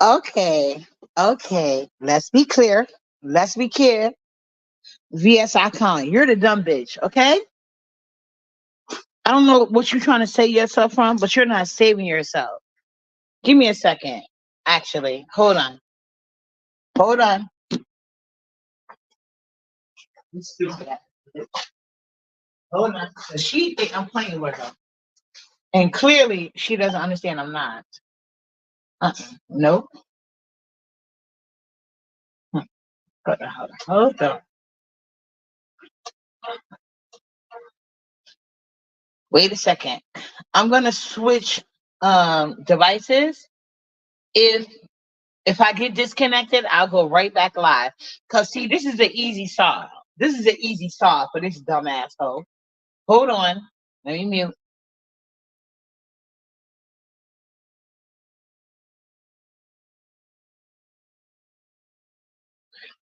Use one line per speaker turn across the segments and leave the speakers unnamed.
Okay. Okay. Let's be clear. Let's be clear. VS Icon, you're the dumb bitch. Okay. I don't know what you're trying to save yourself from, but you're not saving yourself. Give me a second. Actually, hold on. Hold on. Let's do that. Hold on. She think I'm playing with her, and clearly she doesn't understand I'm not. Nope. Hold on. Hold on. Hold on. Wait a second. I'm gonna switch devices. If if I get disconnected, I'll go right back live. Cause see, this is an easy solve. This is an easy solve for this dumb asshole. Hold on. Let me mute.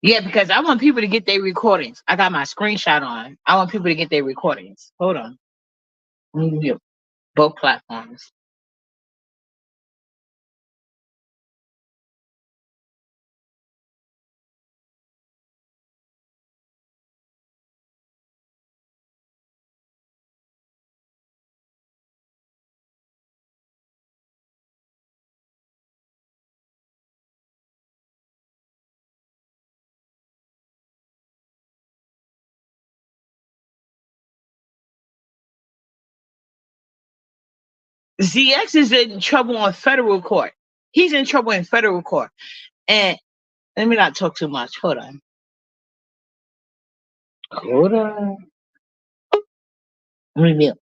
Yeah, because I want people to get their recordings. I got my screenshot on. I want people to get their recordings. Hold on. Let me mute both platforms. ZX is in trouble on federal court. He's in trouble in federal court. And let me not talk too much. Hold on. Hold on. Let me mute.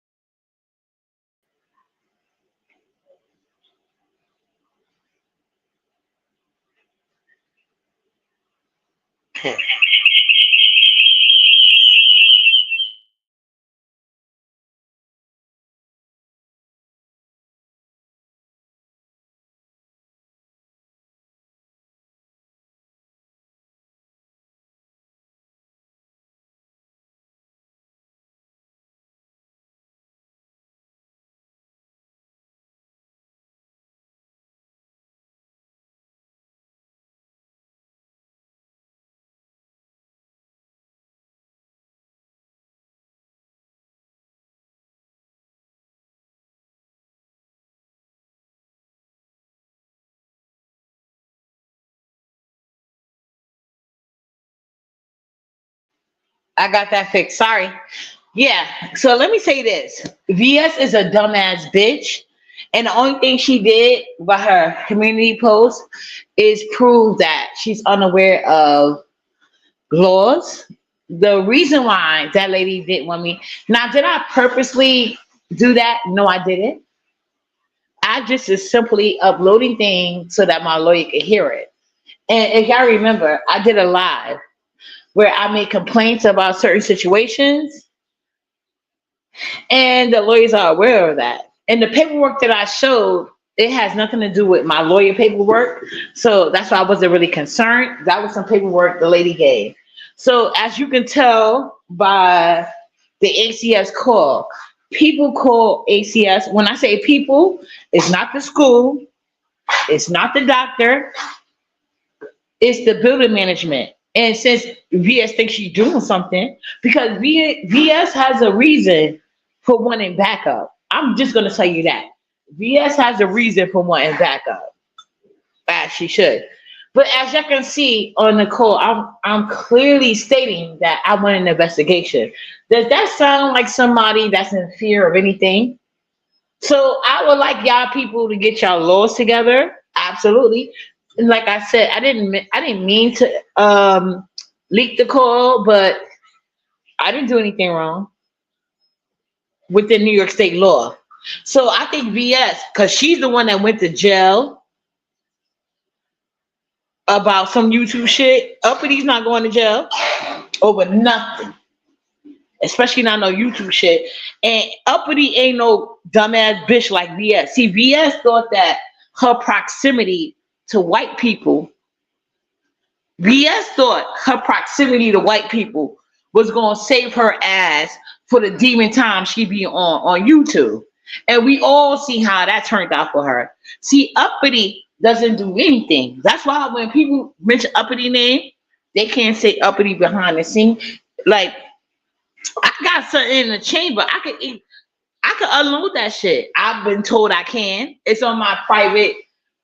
I got that fixed. Sorry. Yeah. So let me say this. VS is a dumbass bitch. And the only thing she did by her community post is prove that she's unaware of laws. The reason why that lady didn't want me. Now, did I purposely do that? No, I didn't. I just is simply uploading things so that my lawyer could hear it. And if y'all remember, I did a live where I made complaints about certain situations, and the lawyers are aware of that. And the paperwork that I showed, it has nothing to do with my lawyer paperwork. So that's why I wasn't really concerned. That was some paperwork the lady gave. So as you can tell by the ACS call, people call ACS. When I say people, it's not the school, it's not the doctor, it's the building management. And since VS thinks she's doing something, because VS has a reason for wanting backup. I'm just going to tell you that. VS has a reason for wanting backup. As she should. But as you can see on the call, I'm clearly stating that I want an investigation. Does that sound like somebody that's in fear of anything? So I would like y'all people to get y'all laws together. Absolutely. And like I said, I didn't mean to leak the call, but I didn't do anything wrong within New York State law. So I think VS, because she's the one that went to jail about some YouTube shit. Uppity not going to jail over nothing, especially not no YouTube shit. And Uppity ain't no dumbass bitch like VS. See, VS thought that her proximity to white people, VS thought her proximity to white people was going to save her ass for the demon time she be on YouTube. And we all see how that turned out for her. See, Uppity doesn't do anything. That's why when people mention uppity name, they can't say uppity behind the scene. Like I got something in the chamber. I could unload that shit. I've been told I can. It's on my private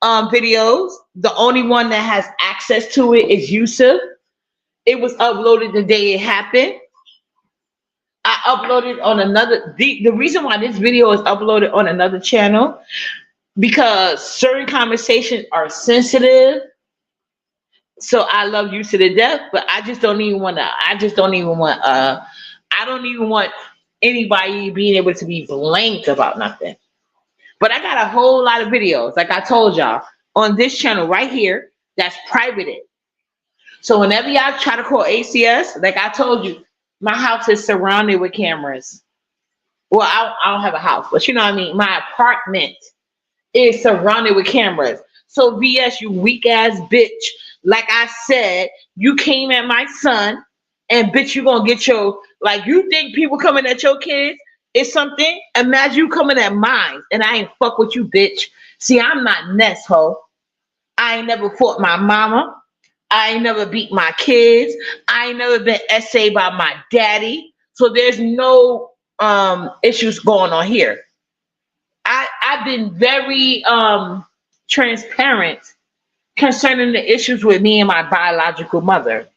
videos. The only one that has access to it is Yusuf. It was uploaded the day it happened. I uploaded on another the reason why this video is uploaded on another channel because certain conversations are sensitive. So I love you to the death, but I just don't even want to. I just don't even want. I don't even want anybody being able to be blanked about nothing. But I got a whole lot of videos, like I told y'all, on this channel right here that's privated. So whenever y'all try to call ACS, like I told you, my house is surrounded with cameras. Well, I don't have a house, but you know what I mean. My apartment is surrounded with cameras. So VS, you weak ass bitch. Like I said, you came at my son, and bitch, you gonna get your like. You think people coming at your kids is something? Imagine you coming at mine, and I ain't fuck with you, bitch. See, I'm not Ness, ho. I ain't never fought my mama. I ain't never beat my kids. I ain't never been essayed by my daddy. So there's no issues going on here. I've been very transparent concerning the issues with me and my biological mother.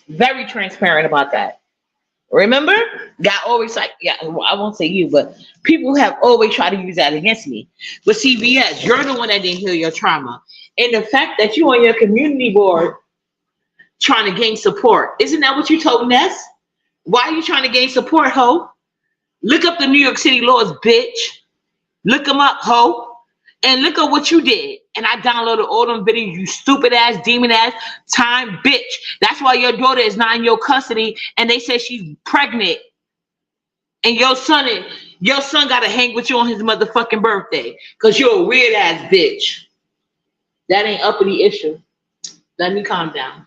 Very transparent about that. Remember? God always like, yeah, well, I won't say you, but people have always tried to use that against me. But CVS, you're the one that didn't heal your trauma. And the fact that you on your community board trying to gain support, isn't that what you told Ness? Why are you trying to gain support, ho? Look up the New York City laws, bitch. Look them up, ho. And look at what you did. And I downloaded all them videos, you stupid ass, demon ass, time bitch. That's why your daughter is not in your custody. And they said she's pregnant. And your son gotta hang with you on his motherfucking birthday. Cause you're a weird ass bitch. That ain't uppity issue. Let me calm down.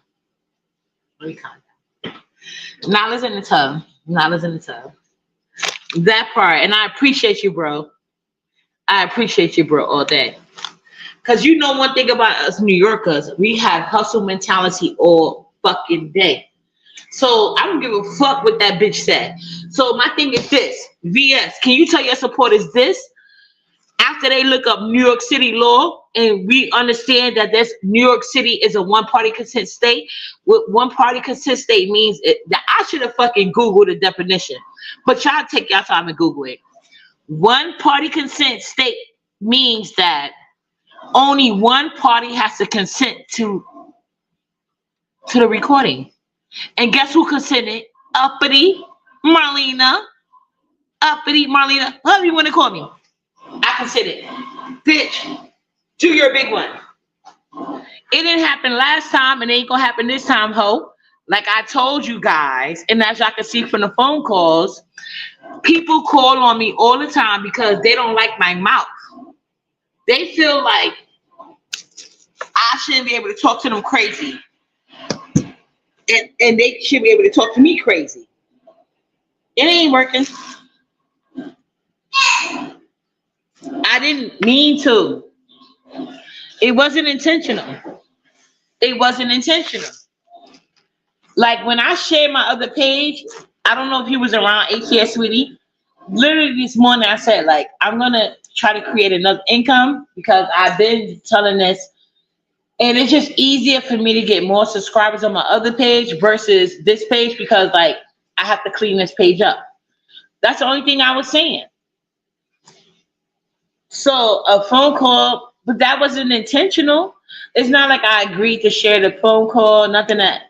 Let me calm down. Nala's in the tub. Nala's in the tub. That part. And I appreciate you, bro. I appreciate you, bro, all day. Because you know one thing about us New Yorkers, we have hustle mentality all fucking day. So I don't give a fuck what that bitch said. So my thing is this. VS, can you tell your supporters this? After they look up New York City law and we understand that this New York City is a one-party consent state, what one-party consent state means that I should have fucking Googled the definition. But y'all take y'all time and Google it. One party consent state means that only one party has to consent to the recording. And guess who consented? Uppity Marlena. Uppity Marlena. However you want to call me. I consented. Bitch, do your big one. It didn't happen last time and it ain't gonna happen this time, ho. Like I told you guys, and as y'all can see from the phone calls, people call on me all the time because they don't like my mouth. They feel like I shouldn't be able to talk to them crazy. And they should be able to talk to me crazy. It ain't working. I didn't mean to. It wasn't intentional. It wasn't intentional. Like when I shared my other page, I don't know if he was around ATS Sweetie. Literally this morning I said, like, I'm gonna try to create another income because I've been telling this, and it's just easier for me to get more subscribers on my other page versus this page because like I have to clean this page up. That's the only thing I was saying. So a phone call, but that wasn't intentional. It's not like I agreed to share the phone call, nothing that.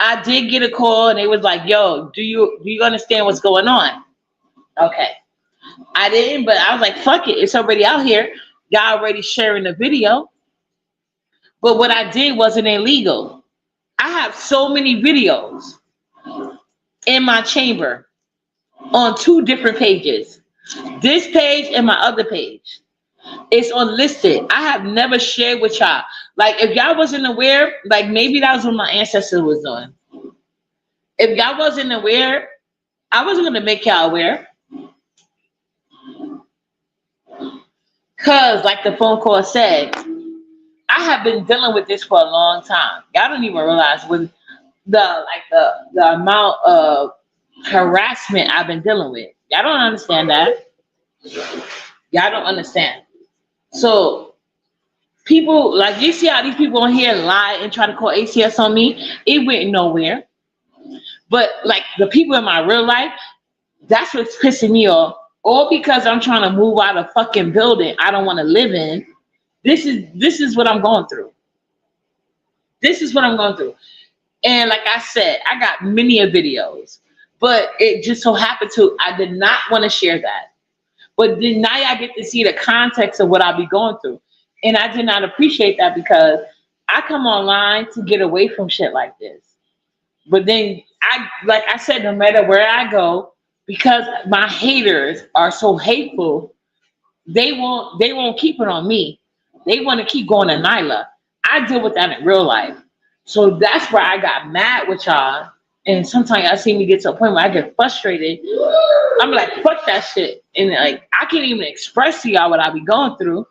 I did get a call and they was like, yo, do you understand what's going on? Okay. I didn't, but I was like, fuck it. It's already out here. Y'all already sharing the video. But what I did wasn't illegal. I have so many videos in my chamber on 2 different pages. This page and my other page. It's unlisted. I have never shared with y'all. Like if y'all wasn't aware, like maybe that was what my ancestors was doing. If y'all wasn't aware, I wasn't gonna make y'all aware. Cause like the phone call said, I have been dealing with this for a long time. Y'all don't even realize with the amount of harassment I've been dealing with. Y'all don't understand that. Y'all don't understand. So people like you see how these people on here lie and try to call ACS on me. It went nowhere. But like the people in my real life, that's what's pissing me off. All because I'm trying to move out of fucking building I don't want to live in. This is what I'm going through. This is what I'm going through. And like I said, I got many of videos, but it just so happened to I did not want to share that. But then now I get to see the context of what I'll be going through. And I did not appreciate that because I come online to get away from shit like this. But then like I said, no matter where I go, because my haters are so hateful, they won't keep it on me. They want to keep going to Nyla. I deal with that in real life. So that's where I got mad with y'all. And sometimes I see me get to a point where I get frustrated. I'm like, fuck that shit. And like, I can't even express to y'all what I be going through.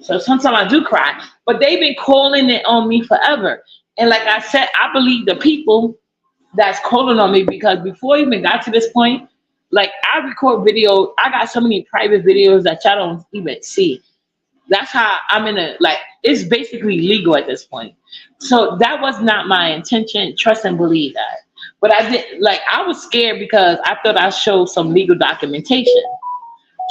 So sometimes I do cry. But they've been calling it on me forever. And like I said, I believe the people that's calling on me because before I even got to this point, like I record videos. I got so many private videos that y'all don't even see. That's how I'm it's basically legal at this point. So that was not my intention. Trust and believe that. But I was scared because I thought I showed some legal documentation.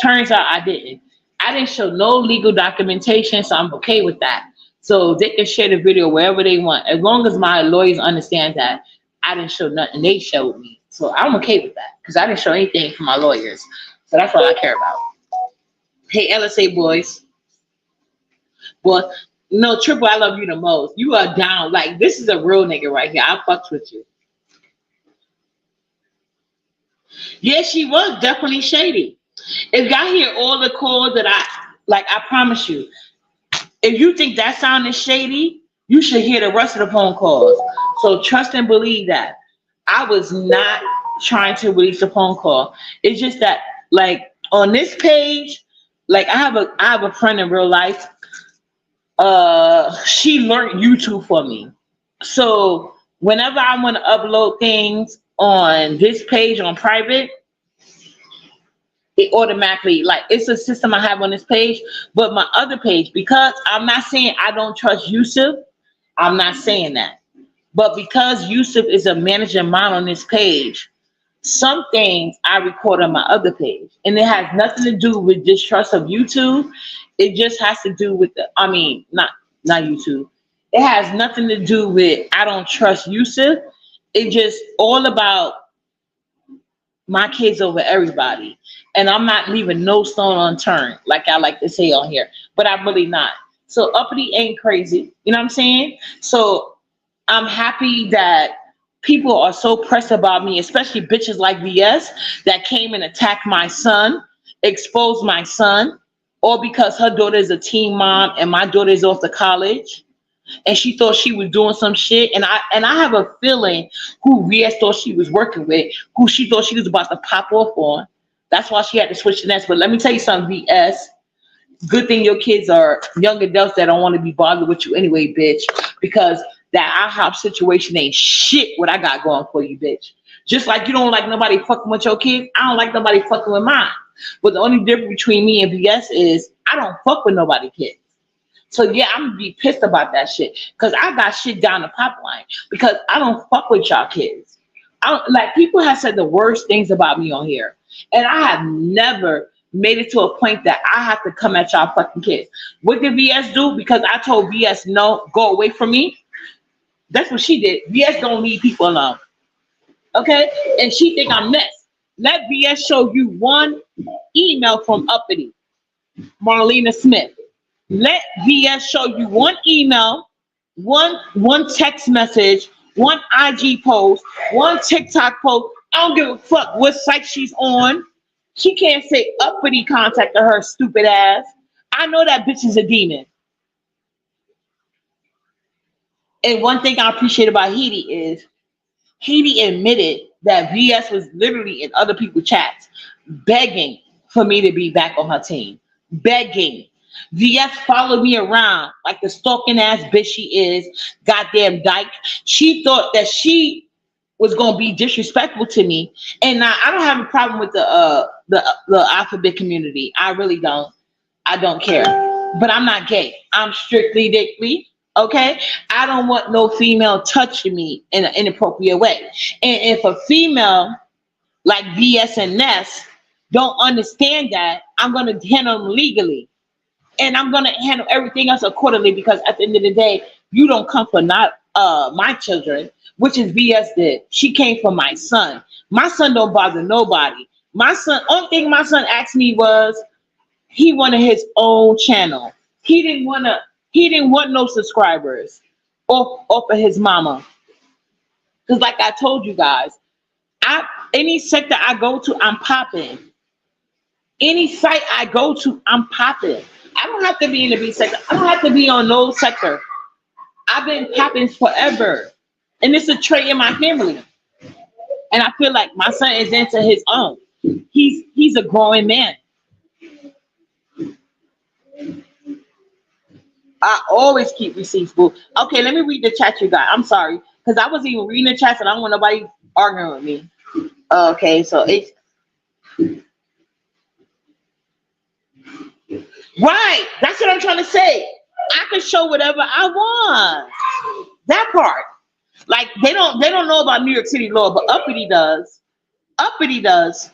Turns out I didn't. I didn't show no legal documentation, so I'm okay with that. So they can share the video wherever they want. As long as my lawyers understand that I didn't show nothing they showed me. So I'm okay with that because I didn't show anything for my lawyers. So that's what I care about. Hey, LSA boys. Well, no, Triple, I love you the most. You are down. Like, this is a real nigga right here. I fucks with you. Yeah, she was definitely shady. If y'all hear all the calls that I promise you, if you think that sounded shady, you should hear the rest of the phone calls. So trust and believe that. I was not trying to release a phone call. It's just that, like, on this page, like, I have a friend in real life. She learned YouTube for me. So whenever I want to upload things on this page on private, it automatically, like, it's a system I have on this page. But my other page, because I'm not saying I don't trust Yusuf, I'm not saying that. But because Yusuf is a managing mind on this page, some things I record on my other page. And it has nothing to do with distrust of YouTube. It just has to do with not YouTube. It has nothing to do with I don't trust Yusuf. It's just all about my kids over everybody. And I'm not leaving no stone unturned, like I like to say on here. But I'm really not. So uppity ain't crazy. You know what I'm saying? So I'm happy that people are so pressed about me, especially bitches like VS that came and attacked my son, exposed my son, all because her daughter is a teen mom and my daughter is off to college. And she thought she was doing some shit. And I have a feeling who VS thought she was working with, who she thought she was about to pop off on. That's why she had to switch to ness. But let me tell you something, VS. Good thing your kids are young adults that don't want to be bothered with you anyway, bitch. Because that IHOP situation ain't shit what I got going for you, bitch. Just like you don't like nobody fucking with your kids, I don't like nobody fucking with mine. But the only difference between me and VS is I don't fuck with nobody kids. So yeah, I'm gonna be pissed about that shit. Cause I got shit down the pipeline because I don't fuck with y'all kids. People have said the worst things about me on here. And I have never made it to a point that I have to come at y'all fucking kids. What did VS do? Because I told VS no, go away from me. That's what she did. VS don't leave people alone. Okay? And she think I'm ness. Let VS show you one email from Uppity, Marlena Smith. Let VS show you one email, one text message, one IG post, one TikTok post. I don't give a fuck what site she's on. She can't say Uppity contacted her stupid ass. I know that bitch is a demon. And one thing I appreciate about Heidi is Heidi admitted that VS was literally in other people's chats begging for me to be back on her team. Begging. VS followed me around like the stalking ass bitch she is, goddamn dyke. She thought that she was gonna be disrespectful to me, and now I don't have a problem with the alphabet community. I really don't. I don't care. But I'm not gay. I'm strictly dickly. Okay? I don't want no female touching me in an inappropriate way. And if a female like VS and Ness don't understand that, I'm gonna handle them legally. And I'm gonna handle everything else accordingly because at the end of the day, you don't come for not my children, which is VS did. She came for my son. My son don't bother nobody. My son, only thing my son asked me was he wanted his own channel. He didn't want no subscribers off of his mama. Cause like I told you guys, any sector I go to, I'm popping. Any site I go to, I'm popping. I don't have to be in the B sector. I don't have to be on no sector. I've been popping forever. And it's a trait in my family. And I feel like my son is into his own. He's a growing man. I always keep receipts, boo. Okay, let me read the chat you got. I'm sorry. Because I wasn't even reading the chat and I don't want nobody arguing with me. Okay, so it's right. That's what I'm trying to say. I can show whatever I want. That part. Like they don't know about New York City law, but Uppity does. Uppity does.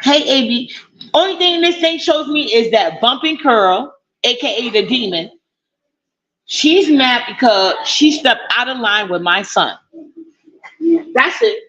Hey AB. Only thing this thing shows me is that bumping curl, aka the demon. She's mad because she stepped out of line with my son. That's it.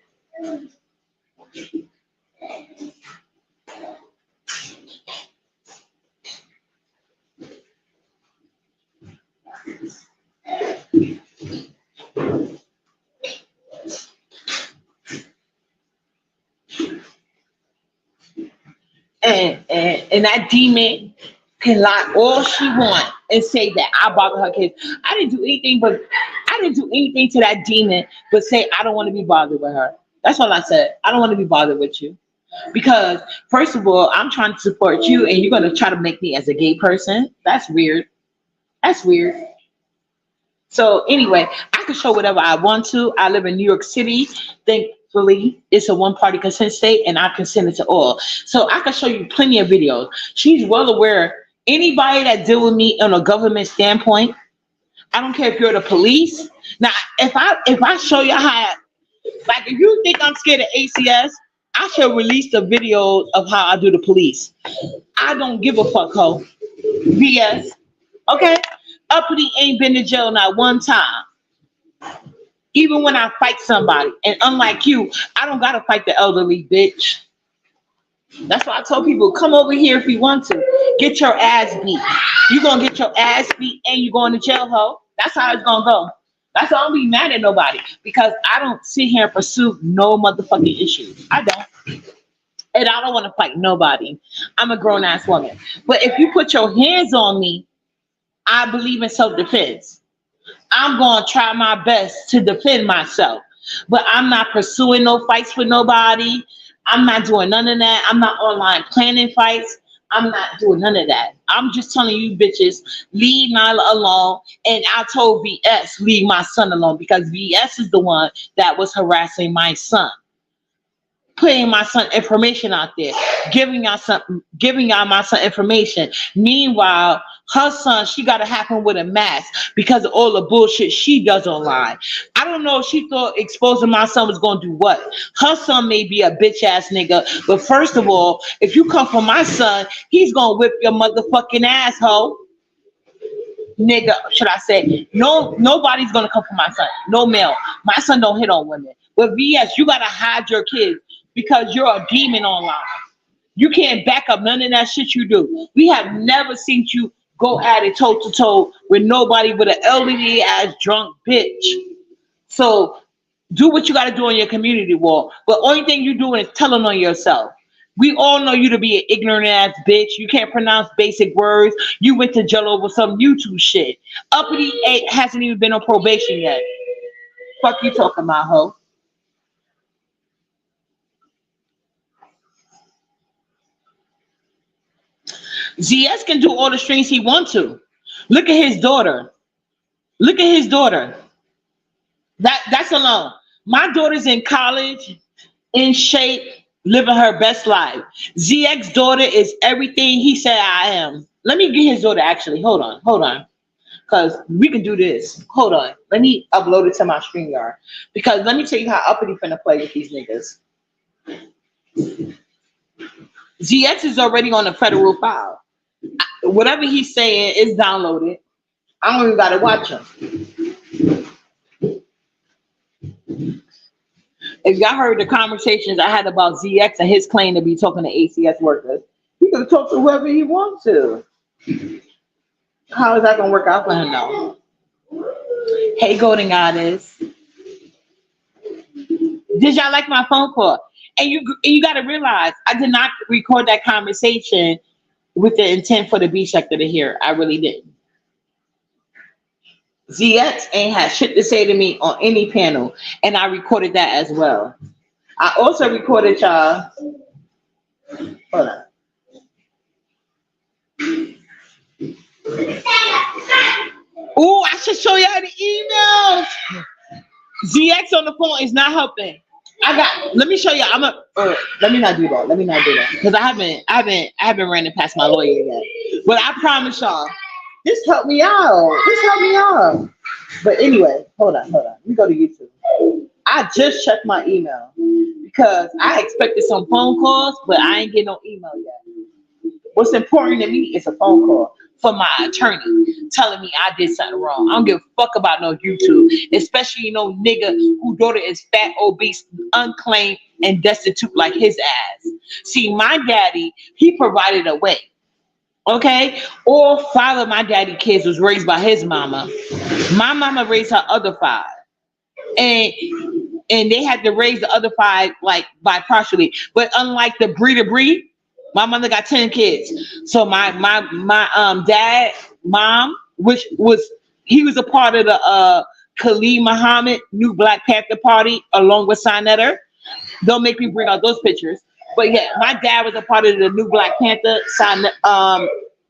And that demon can lie all she want and say that I bother her kids. I didn't do anything to that demon but say I don't want to be bothered with her. That's all I said. I don't want to be bothered with you. Because first of all, I'm trying to support you and you're gonna try to make me as a gay person. That's weird. That's weird. So anyway, I can show whatever I want to. I live in New York City. Thankfully, it's a one-party consent state, and I consent to all. So I can show you plenty of videos. She's well aware. Anybody that deal with me on a government standpoint, I don't care if you're the police. Now, if I show you how, like, if you think I'm scared of ACS, I should release the video of how I do the police. I don't give a fuck, ho. BS. Okay? Uppity ain't been to jail not one time. Even when I fight somebody. And unlike you, I don't gotta fight the elderly, bitch. That's why I told people, come over here if you want to. Get your ass beat. You gonna get your ass beat and you going to jail, ho. That's how it's gonna go. That's why I don't be mad at nobody. Because I don't sit here and pursue no motherfucking issues. I don't. And I don't want to fight nobody. I'm a grown ass woman. But if you put your hands on me, I believe in self-defense. I'm going to try my best to defend myself. But I'm not pursuing no fights with nobody. I'm not doing none of that. I'm not online planning fights. I'm not doing none of that. I'm just telling you bitches, leave Nyla alone. And I told VS, leave my son alone. Because VS is the one that was harassing my son. Putting my son information out there, giving y'all my son information. Meanwhile, her son, she got to happen with a mask because of all the bullshit she does online. I don't know if she thought exposing my son was going to do what. Her son may be a bitch ass nigga, but first of all, if you come for my son, he's going to whip your motherfucking asshole. Nigga, should I say? No, nobody's going to come for my son. No male. My son don't hit on women. But VS, you got to hide your kids. Because you're a demon online. You can't back up none of that shit you do. We have never seen you go at it toe to toe with nobody but an elderly ass drunk bitch. So do what you got to do on your community wall. But only thing you're doing is telling on yourself. We all know you to be an ignorant ass bitch. You can't pronounce basic words. You went to jail over some YouTube shit. Uppity hasn't even been on probation yet. Fuck you talking about, hoe. ZS can do all the strings he wants to. Look at his daughter. Look at his daughter. That's alone. My daughter's in college, in shape, living her best life. ZX daughter is everything he said I am. Let me get his daughter actually. Hold on. Because we can do this. Hold on. Let me upload it to my StreamYard. Because let me tell you how uppity finna play with these niggas. ZX is already on a federal file. Whatever he's saying is downloaded. I don't even gotta watch him. If y'all heard the conversations I had about ZX and his claim to be talking to ACS workers, he could talk to whoever he wants to. How is that gonna work out for him though? Hey, Golden Goddess. Did y'all like my phone call? And you got to realize, I did not record that conversation with the intent for the B sector to hear. I really didn't. ZX ain't had shit to say to me on any panel, and I recorded that as well. I also recorded y'all. Hold on. Oh, I should show y'all the emails. ZX on the phone is not helping. Let me show you. Let me not do that because I haven't ran it past my lawyer yet. But I promise y'all, this helped me out. But anyway, hold on. Let me go to YouTube. I just checked my email because I expected some phone calls, but I ain't getting no email yet. What's important to me is a phone call from my attorney telling me I did something wrong. I don't give a fuck about no YouTube, especially no nigga whose daughter is fat, obese, unclaimed, and destitute like his ass. See, my daddy, he provided a way. Okay? All 5 of my daddy kids was raised by his mama. My mama raised her other 5. And they had to raise the other 5 like by partially. But unlike the breeder breed, my mother got 10 kids. So my dad, mom, he was a part of the Khalid Muhammad New Black Panther Party along with Sinetta. Don't make me bring out those pictures. But yeah, my dad was a part of the New Black Panther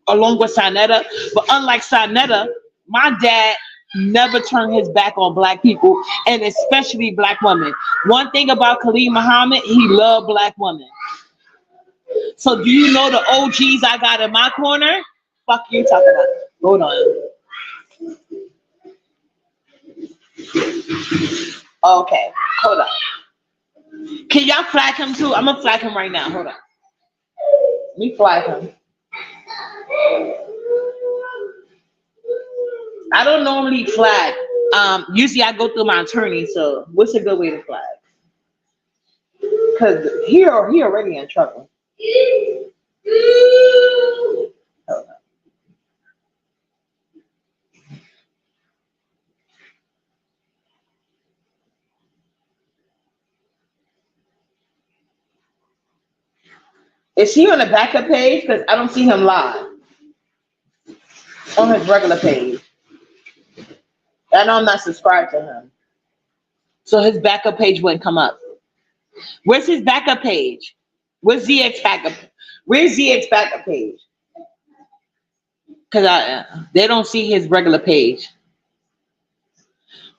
along with Sinetta. But unlike Sinetta, my dad never turned his back on black people and especially black women. One thing about Khalid Muhammad, he loved black women. So do you know the OGs I got in my corner? Fuck you talking about. Hold on. Okay, hold on. Can y'all flag him too? I'm gonna flag him right now. Hold on. Let me flag him. I don't normally flag. Usually I go through my attorney, so what's a good way to flag? Because he already in trouble. Hold on. Is he on the backup page? Because I don't see him live on his regular page. I know I'm not subscribed to him. So his backup page wouldn't come up. Where's his backup page? Where's ZX backup? Where's ZX backup page? Because they don't see his regular page.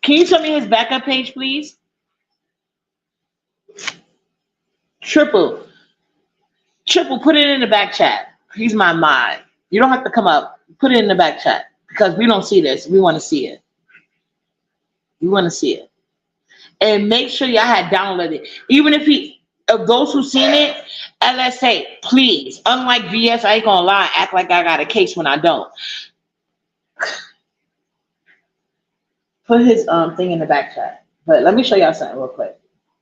Can you tell me his backup page, please? Triple, put it in the back chat. He's my mod. You don't have to come up. Put it in the back chat because we don't see this. We want to see it. We want to see it. And make sure y'all had downloaded it. Even of those who seen it, LSA, please. Unlike VS, I ain't gonna lie, act like I got a case when I don't. Put his thing in the back chat. But let me show y'all something real quick.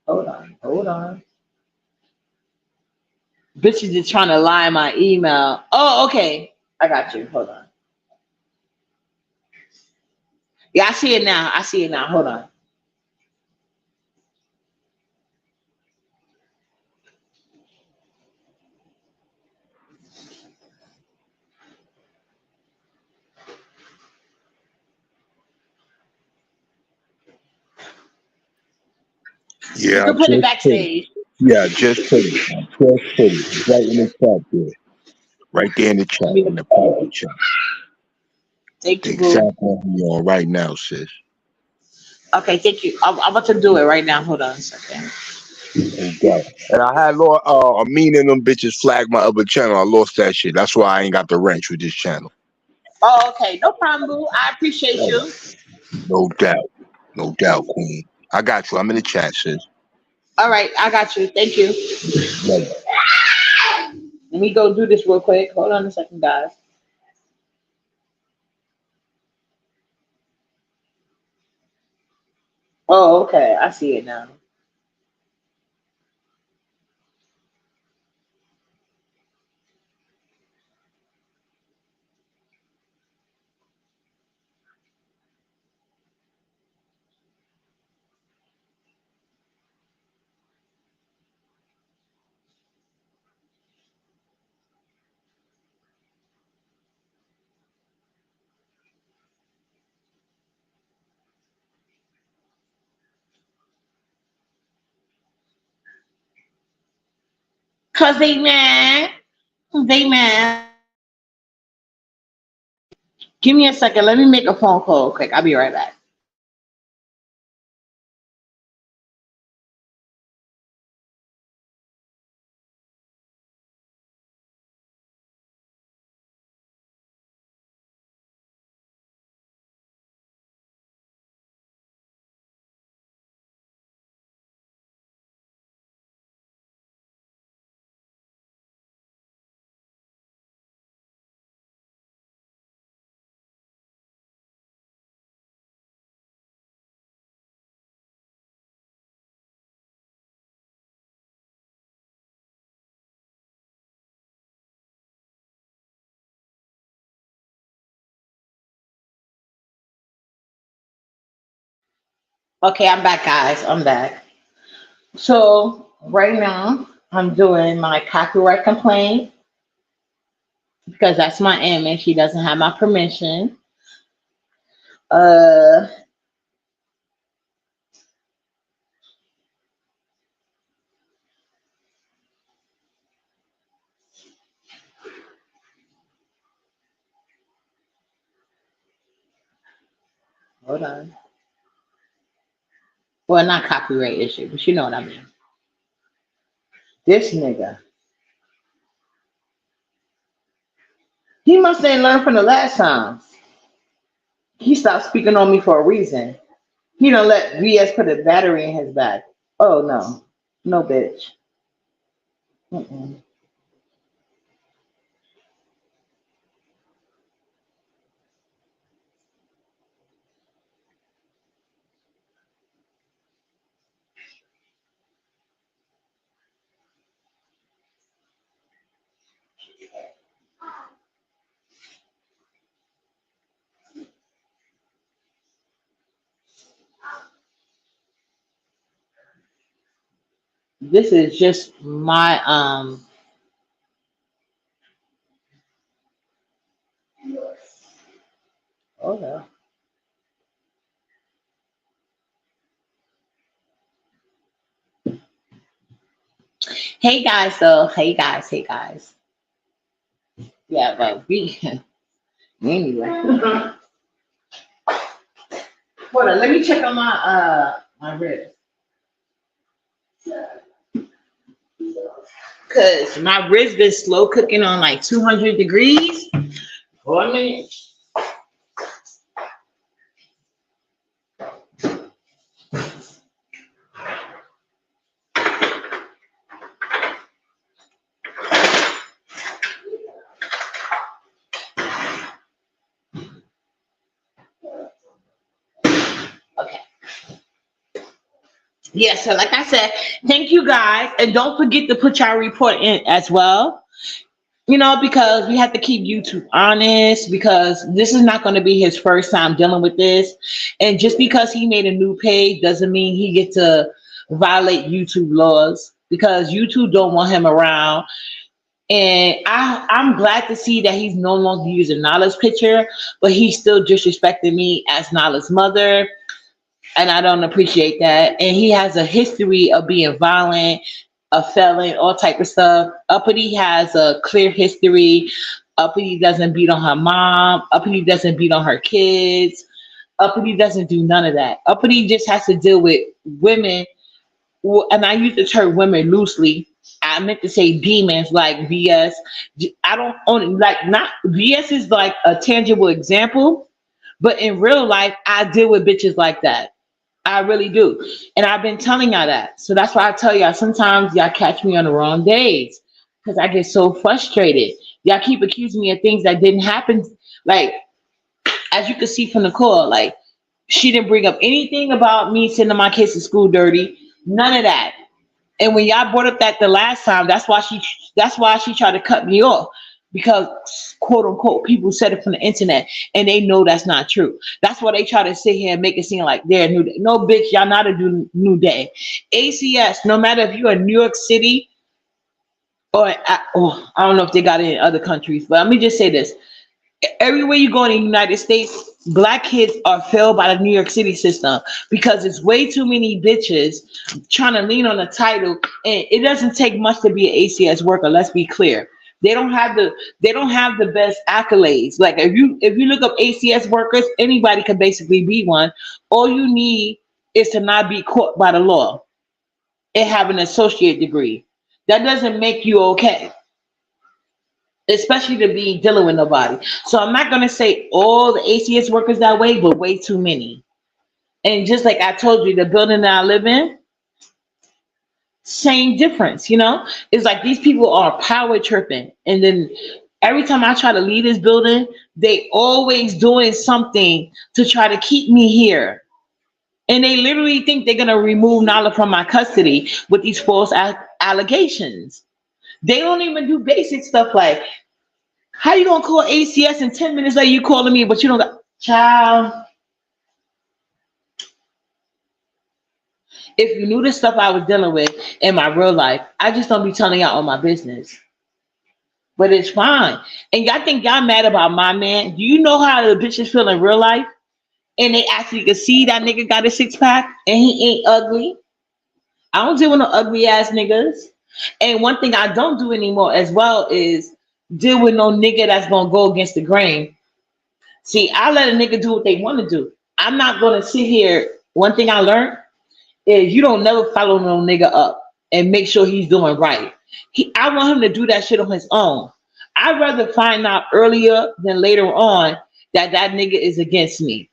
Hold on. Bitches is trying to lie in my email. Oh, okay. I got you. Hold on. Yeah, I see it now. Hold on.
Yeah,
you can put it backstage.
Yeah, just put it right in the chat there. Right there in the chat,
Let me
in
look
the
at
private
it.
chat.
Thank
The
you, boo.
exact one we on right now, sis.
Okay, thank you. I'm about to do it right now. Hold on a second.
No doubt. And I had Lord Amin and them bitches flag my other channel. I lost that shit. That's why I ain't got the wrench with this channel.
Oh, okay. No problem, boo. I appreciate
Oh,
you.
no doubt. No doubt, Queen. I got you. I'm in the chat, sis.
All right, I got you. Thank you.
Right.
Let me go do this real quick. Hold on a second, guys. Oh, okay. I see it now. Cause they mad. They mad. Give me a second. Let me make a phone call quick. I'll be right back. Okay, I'm back, guys. I'm back. So right now, I'm doing my copyright complaint because that's my image. He doesn't have my permission. Uh, hold on. Well, not copyright issue, but you know what I mean. This nigga, he must ain't learned from the last time. He stopped speaking on me for a reason. He don't let VS put a battery in his back. Oh no, no bitch. Mm-mm. This is just my Oh no. Hey guys, though. Hey guys. Hey guys. Yeah, but we anyway. Hold on. Let me check on my wrist because my wrist been slow cooking on like 200 degrees for a minute. Okay. Yeah. So like I said, thank you guys, and don't forget to put your report in as well. Because we have to keep YouTube honest because this is not going to be his first time dealing with this. And just because he made a new page doesn't mean he gets to violate YouTube laws because YouTube don't want him around. And I'm glad to see that he's no longer using Nala's picture, but he's still disrespecting me as Nala's mother. And I don't appreciate that. And he has a history of being violent a felon, all type of stuff. Uppity has a clear history. Uppity doesn't beat on her mom. Uppity doesn't beat on her kids. Uppity doesn't do none of that. Uppity just has to deal with women, and I use the term women loosely. I meant to say demons like VS. I don't own like not VS is like a tangible example, but in real life, I deal with bitches like that. I really do. And I've been telling y'all that. So that's why I tell y'all sometimes y'all catch me on the wrong days because I get so frustrated. Y'all keep accusing me of things that didn't happen. Like, as you can see from the call, like, she didn't bring up anything about me sending my kids to school dirty. None of that. And when y'all brought up that the last time, that's why she tried to cut me off because quote unquote people said it from the internet and they know that's not true. That's why they try to sit here and make it seem like they're a new day. No, bitch, y'all not a new day. ACS, no matter if you're in New York City or I don't know if they got it in other countries, but let me just say this. Everywhere you go in the United States, black kids are failed by the New York City system because it's way too many bitches trying to lean on a title, and it doesn't take much to be an ACS worker. Let's be clear. They don't have the best accolades. Like if you look up ACS workers, anybody can basically be one. All you need is to not be caught by the law and have an associate degree. That doesn't make you okay, especially to be dealing with nobody. So I'm not gonna say all the ACS workers that way, but way too many. And just like I told you, the building that I live in, same difference, It's like these people are power tripping. And then every time I try to leave this building, they always doing something to try to keep me here. And they literally think they're gonna remove Nala from my custody with these false allegations. They don't even do basic stuff like, how you gonna call ACS and 10 minutes later you calling me, but you don't got child. If you knew the stuff I was dealing with in my real life, I just don't be telling y'all all my business. But it's fine. And y'all think y'all mad about my man. Do you know how the bitches feel in real life? And they actually can see that nigga got a 6-pack and he ain't ugly. I don't deal with no ugly ass niggas. And one thing I don't do anymore as well is deal with no nigga that's gonna go against the grain. See, I let a nigga do what they want to do. I'm not gonna sit here. One thing I learned is you don't never follow no nigga up and make sure he's doing right. I want him to do that shit on his own. I'd rather find out earlier than later on that nigga is against me.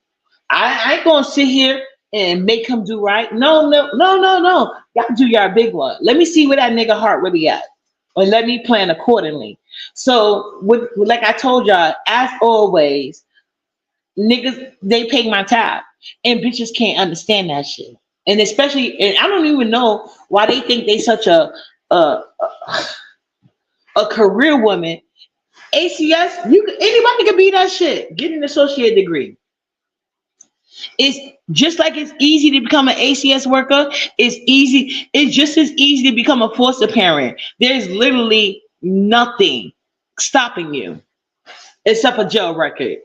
I ain't gonna sit here and make him do right. No. Y'all do your big one. Let me see where that nigga heart really at. And let me plan accordingly. So, like I told y'all, as always, niggas, they pay my tab. And bitches can't understand that shit. And especially, and I don't even know why they think they such a career woman. ACS, anybody can be that shit. Get an associate degree. It's just like it's easy to become an ACS worker. It's just as easy to become a foster parent. There's literally nothing stopping you except a jail record.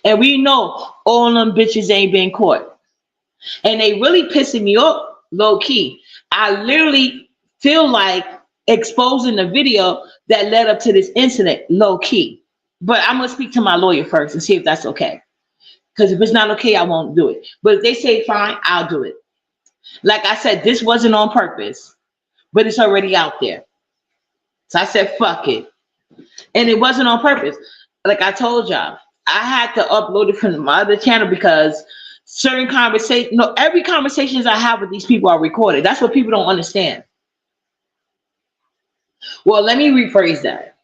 And we know all them bitches ain't been caught. And they really pissing me off low key. I literally feel like exposing the video that led up to this incident low key. But I'm gonna speak to my lawyer first and see if that's okay. Because if it's not okay, I won't do it. But if they say fine, I'll do it. Like I said, this wasn't on purpose, but it's already out there. So I said, fuck it. And it wasn't on purpose. Like I told y'all, I had to upload it from my other channel because certain conversations, every conversations I have with these people are recorded. That's what people don't understand. Well, let me rephrase that.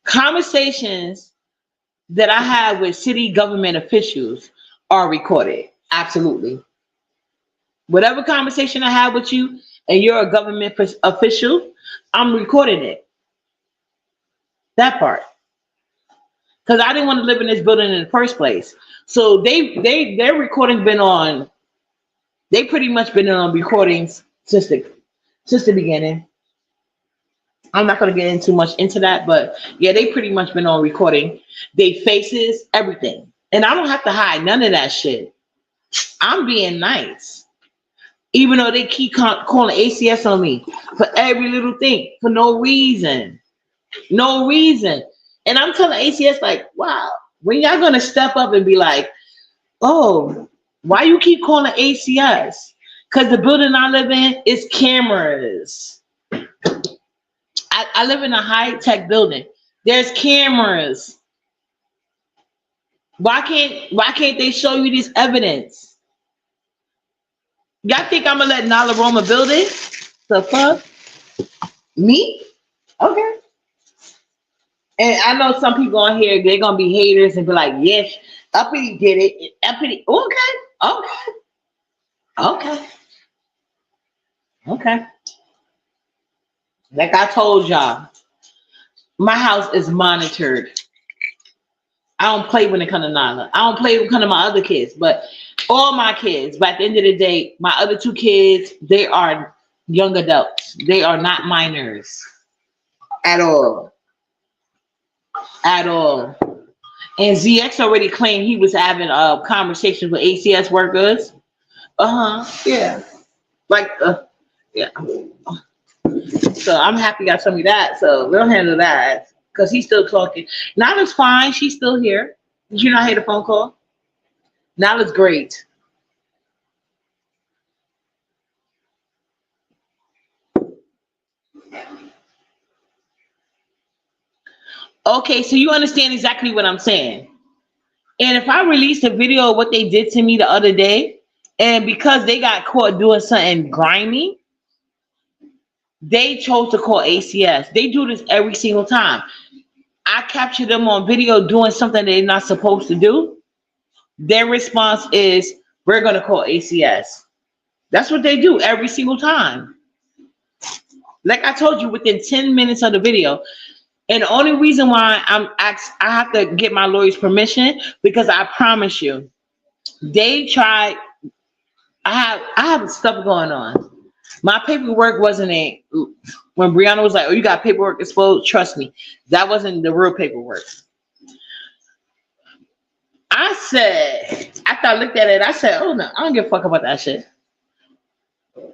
Conversations that I have with city government officials are recorded. Absolutely. Whatever conversation I have with you and you're a government official, I'm recording it. That part. Because I didn't want to live in this building in the first place. So their recording they pretty much been on recordings since the beginning. I'm not going to get too much into that, but yeah, they pretty much been on recording. They faces, everything. And I don't have to hide none of that shit. I'm being nice. even though they keep calling ACS on me for every little thing for no reason. No reason. And I'm telling ACS, like, wow, when y'all gonna step up and be like, oh, why you keep calling ACS? Because the building I live in is cameras. I live in a high-tech building. There's cameras. Why can't they show you this evidence? Y'all think I'm gonna let Nala Roma build it? The fuck? Me? Okay. And I know some people on here, they're gonna be haters and be like, yes, Uppity did it. Uppity, okay. Like I told y'all, my house is monitored. I don't play when it comes to Nala. I don't play when it comes to my other kids, but all my kids, but at the end of the day, my other two kids, they are young adults. They are not minors at all. At all. And ZX already claimed he was having a conversation with ACS workers. Yeah. Like, yeah. So I'm happy y'all told me that. So we'll handle that. Because he's still talking. Nala's fine. She's still here. Did you not hear the phone call? Nala's great. Okay, so you understand exactly what I'm saying. And if I released a video of what they did to me the other day, and because they got caught doing something grimy, they chose to call ACS. They do this every single time. I capture them on video doing something they're not supposed to do. Their response is, we're going to call ACS. That's what they do every single time. Like I told you, within 10 minutes of the video. And the only reason why I have to get my lawyer's permission, because I promise you, they tried. I have stuff going on. My paperwork wasn't when Brianna was like, oh, you got paperwork exposed. Trust me, that wasn't the real paperwork. I said, after I looked at it, I said, oh no, I don't give a fuck about that shit.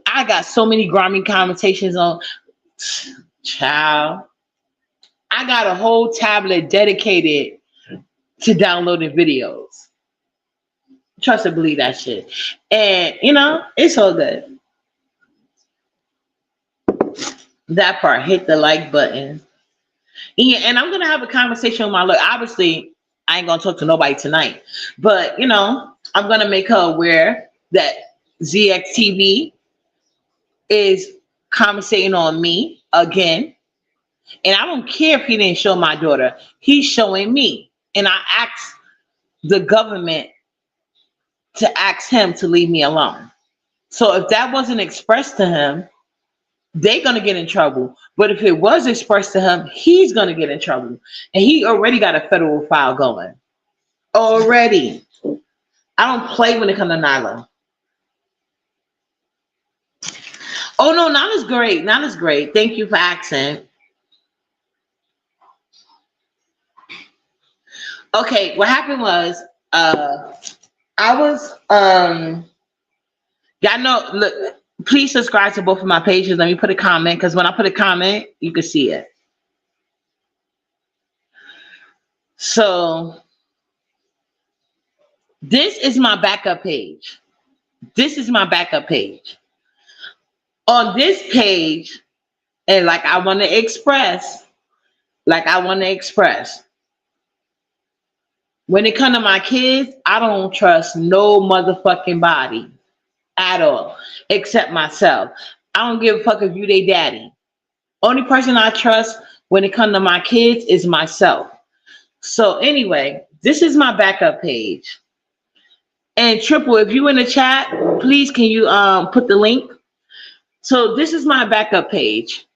I got so many grimy conversations on, child. I got a whole tablet dedicated to downloading videos. Trust and believe that shit. And, it's all good. That part, hit the like button. Yeah, and I'm going to have a conversation with my lawyer. Obviously, I ain't going to talk to nobody tonight. But, I'm going to make her aware that ZXTV is conversating on me again. And I don't care if he didn't show my daughter. He's showing me. And I asked the government to ask him to leave me alone. So if that wasn't expressed to him, they're going to get in trouble. But if it was expressed to him, he's going to get in trouble. And he already got a federal file going. Already. I don't play when it comes to Nyla. Oh, no, Nyla's great. Nyla's great. Thank you for asking. Okay, what happened was, I was, y'all know, look, please subscribe to both of my pages. Let me put a comment, because when I put a comment, you can see it. So, this is my backup page. This is my backup page. On this page, and like I want to express, when it comes to my kids, I don't trust no motherfucking body at all, except myself. I don't give a fuck if you they daddy. Only person I trust when it comes to my kids is myself. So anyway, this is my backup page. And Triple, if you in the chat, please can you put the link? So this is my backup page.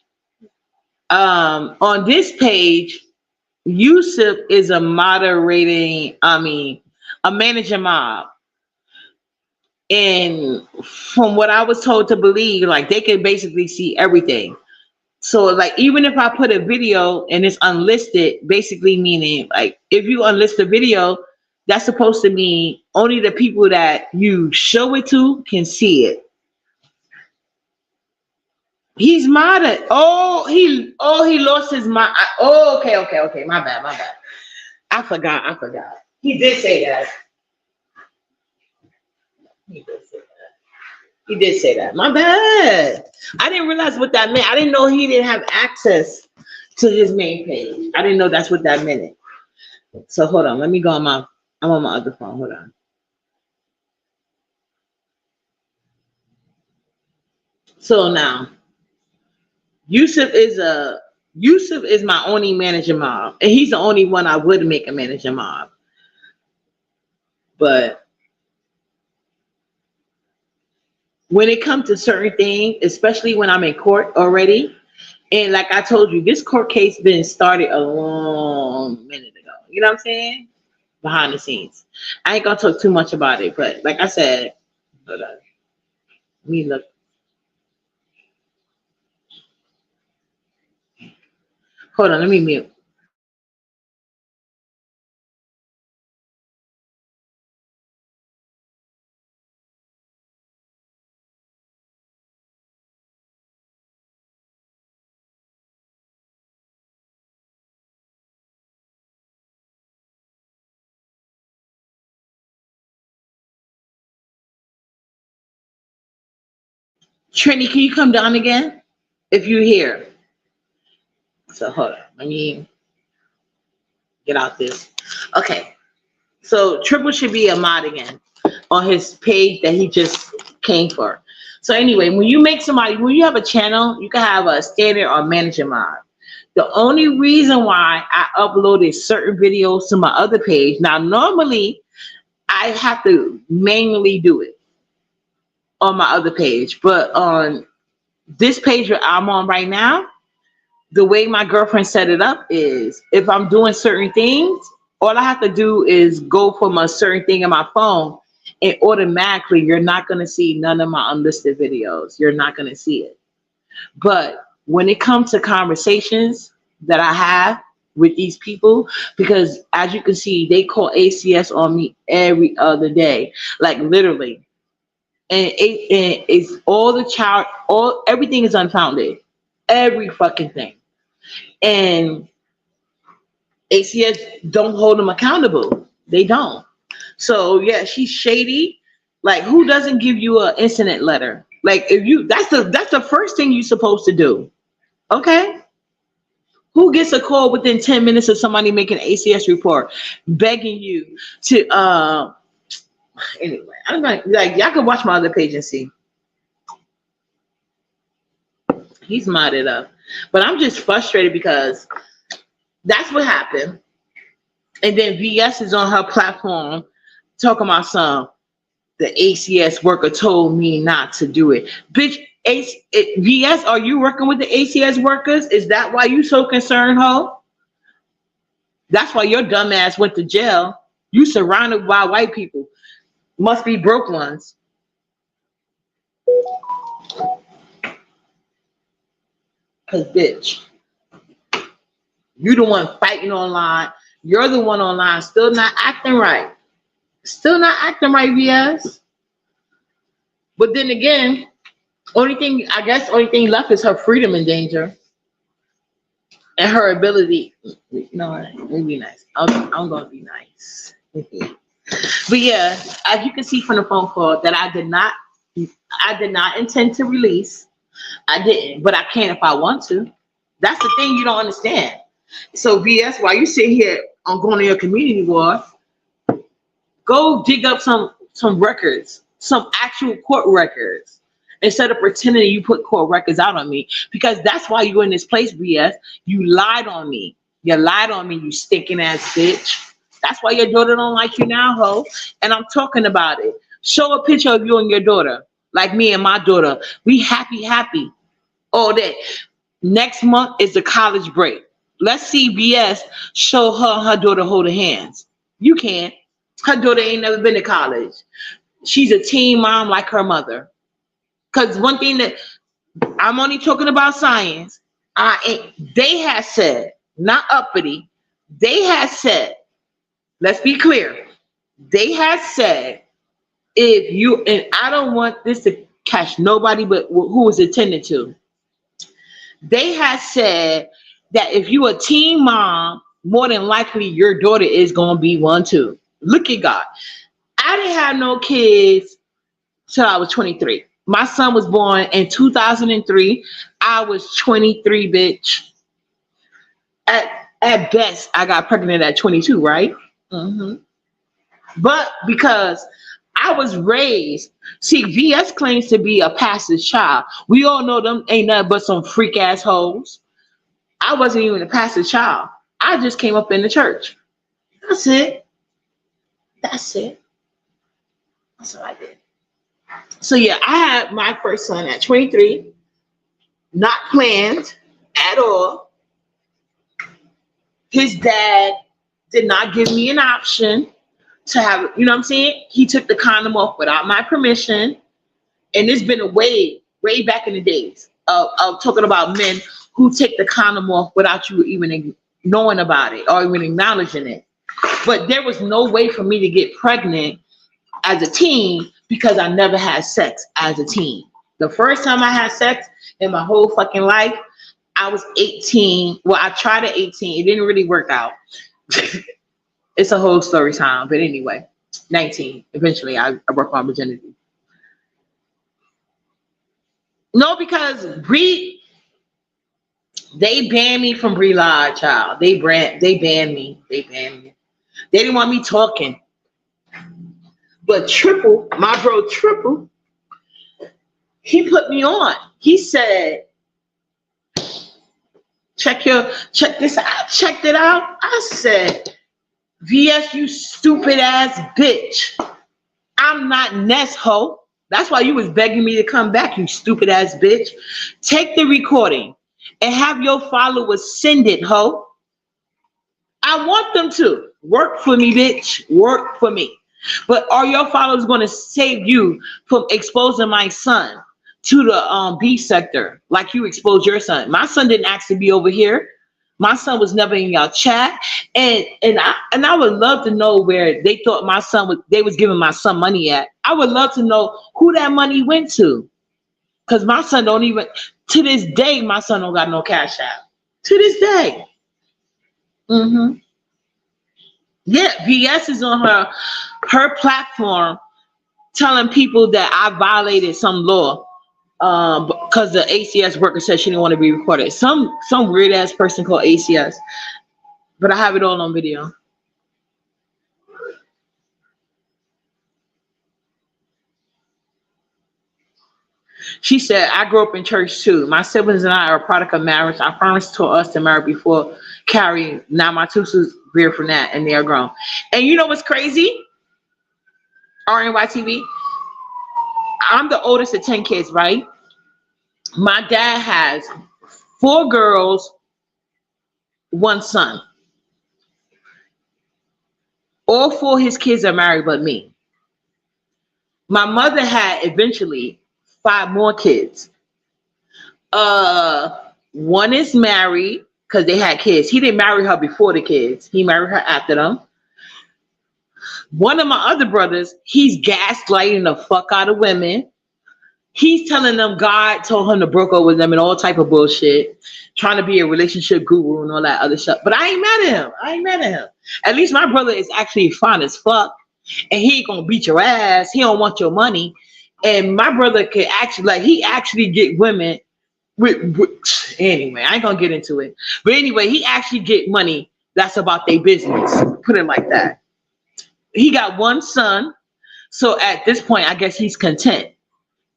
On this page, Yusuf is a managing mob. And from what I was told to believe, like they can basically see everything. So like even if I put a video and it's unlisted, basically meaning like if you unlist a video, that's supposed to mean only the people that you show it to can see it. He's modded. He lost his mind. Okay. My bad. I forgot. He did say that. He did say that. He did say that. My bad. I didn't realize what that meant. I didn't know he didn't have access to his main page. I didn't know that's what that meant. So hold on. Let me go on my. I'm on my other phone. Hold on. So now, Yusuf is my only manager mob, and he's the only one I would make a manager mob. But when it comes to certain things, especially when I'm in court already, and like I told you, this court case been started a long minute ago. You know what I'm saying? Behind the scenes. I ain't gonna talk too much about it, but like I said, hold on. Let me look. Hold on, let me mute. Trini, can you come down again? If you're here. So hold on. Let me get out this. Okay. So Triple should be a mod again on his page that he just came for. So anyway, when you have a channel, you can have a standard or manager mod. The only reason why I uploaded certain videos to my other page, now normally I have to manually do it on my other page, but on this page that I'm on right now, the way my girlfriend set it up is if I'm doing certain things, all I have to do is go from a certain thing in my phone, and automatically you're not going to see none of my unlisted videos. You're not going to see it. But when it comes to conversations that I have with these people, because as you can see, they call ACS on me every other day, like literally. And it's everything is unfounded. Every fucking thing. And ACS don't hold them accountable. They don't. So yeah, she's shady. Like, who doesn't give you an incident letter? Like, if you that's the first thing you're supposed to do. Okay? Who gets a call within 10 minutes of somebody making an ACS report begging you to anyway, I'm like y'all can watch my other page and see. He's modded up. But I'm just frustrated because that's what happened. And then VS is on her platform talking about the ACS worker told me not to do it. Bitch, VS, are you working with the ACS workers? Is that why you so concerned, ho? That's why your dumb ass went to jail. You surrounded by white people. Must be broke ones. Cause bitch, you the one fighting online. You're the one online still not acting right. Still not acting right, VS. But then again, only thing left is her freedom in danger. And her ability. No, let me be nice. I'm gonna be nice. But yeah, as you can see from the phone call that I did not intend to release. I didn't, but I can if I want to. That's the thing you don't understand. So VS, while you sit here on going to your community board, go dig up some records, some actual court records, instead of pretending you put court records out on me. Because that's why you're in this place, VS. You lied on me. You lied on me, you stinking ass bitch. That's why your daughter don't like you now, ho. And I'm talking about it. Show a picture of you and your daughter, like me and my daughter. We happy. All that. Next month is the college break. Let's see VS show her daughter holding hands. You can't. Her daughter ain't never been to college. She's a teen mom like her mother. Because one thing that I'm only talking about science, they had said, not uppity, they had said, let's be clear, they had said, if you, and I don't want this to catch nobody but who is attended to. They had said that if you a teen mom, more than likely your daughter is gonna be one too. Look at God. I didn't have no kids till I was 23. My son was born in 2003. I was 23, bitch. At best, I got pregnant at 22, right? hmm But because I was raised, see, VS claims to be a pastor's child. We all know them ain't nothing but some freak assholes. I wasn't even a pastor's child. I just came up in the church. That's it. That's it. That's what I did. So yeah, I had my first son at 23, not planned at all. His dad did not give me an option to have, you know what I'm saying? He took the condom off without my permission. And it's been a way back in the days of talking about men who take the condom off without you even knowing about it or even acknowledging it. But there was no way for me to get pregnant as a teen because I never had sex as a teen. The first time I had sex in my whole fucking life, I was 18. Well, I tried at 18. It didn't really work out. It's a whole story time. But anyway, 19. Eventually, I broke my virginity. No, because they banned me from Bree Live, child. They banned me. They banned me. They didn't want me talking. But Triple, my bro Triple, he put me on. He said, check this out. Checked it out. I said, VS, you stupid ass bitch. I'm not Ness, ho. That's why you was begging me to come back, you stupid ass bitch. Take the recording and have your followers send it, ho. I want them to. Work for me, bitch. Work for me. But are your followers going to save you from exposing my son to the B sector like you exposed your son? My son didn't ask to be over here. My son was never in y'all chat. And I would love to know where they thought my son was, they was giving my son money at. I would love to know who that money went to. Because my son don't even, to this day, my son don't got no cash out. To this day. Yeah, VS is on her platform telling people that I violated some law because the ACS worker said she didn't want to be recorded. Some weird ass person called ACS, but I have it all on video. She said, I grew up in church too. My siblings and I are a product of marriage. Our parents taught us to marry before carrying. Now my two sisters reared from that and they are grown. And you know what's crazy? RNYTV. I'm the oldest of 10 kids, right? My dad has 4 girls, 1 son. All 4 of his kids are married but me. My mother had eventually 5 more kids. One is married because they had kids. He didn't marry her before the kids. He married her after them. One of my other brothers, he's gaslighting the fuck out of women. He's telling them God told him to broke up with them and all type of bullshit, trying to be a relationship guru and all that other stuff. But I ain't mad at him. At least my brother is actually fine as fuck, and he ain't gonna beat your ass. He don't want your money. And my brother can actually, like, he actually get women anyway, I ain't gonna get into it. But anyway, he actually get money that's about their business. Put it like that. He got 1 son. So at this point, I guess he's content.